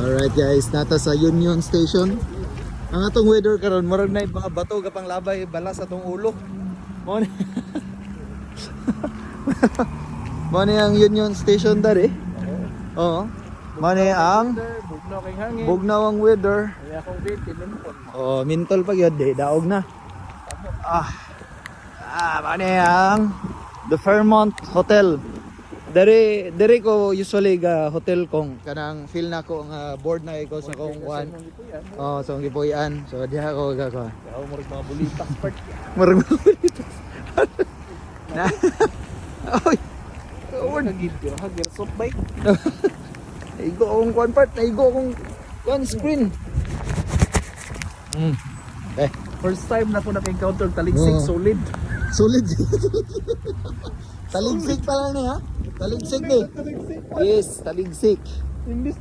Alright guys, nata sa Union Station. Ang atong weather karon murag na mga bato gapang labay bala sa atong ulo. Mo ni. Mo ni ang Union Station dari. Oo. Mo ni ang Bugnaw kay hangin. bugnaw ang weather. Kaya akong bit, minpon. Oh, mintol pa gyud di daog na. Mo ni ang The Fairmont Hotel. Dari ko usually ga hotel kong kanang feel na ko nga board na ko sa kong one. Oh, so gipuy-an. So diha ko ga ko. Kaya murag mga bulitas part. Murag na. Oy. Or nagid yo hagir soft bike. Naigo akong one part, naigo akong one screen. First time na ko na-encounter taligsik Oo. solid. Solid. Taligsik pa lang ni ha. Taligsik ni. Yes, taligsik. Imbis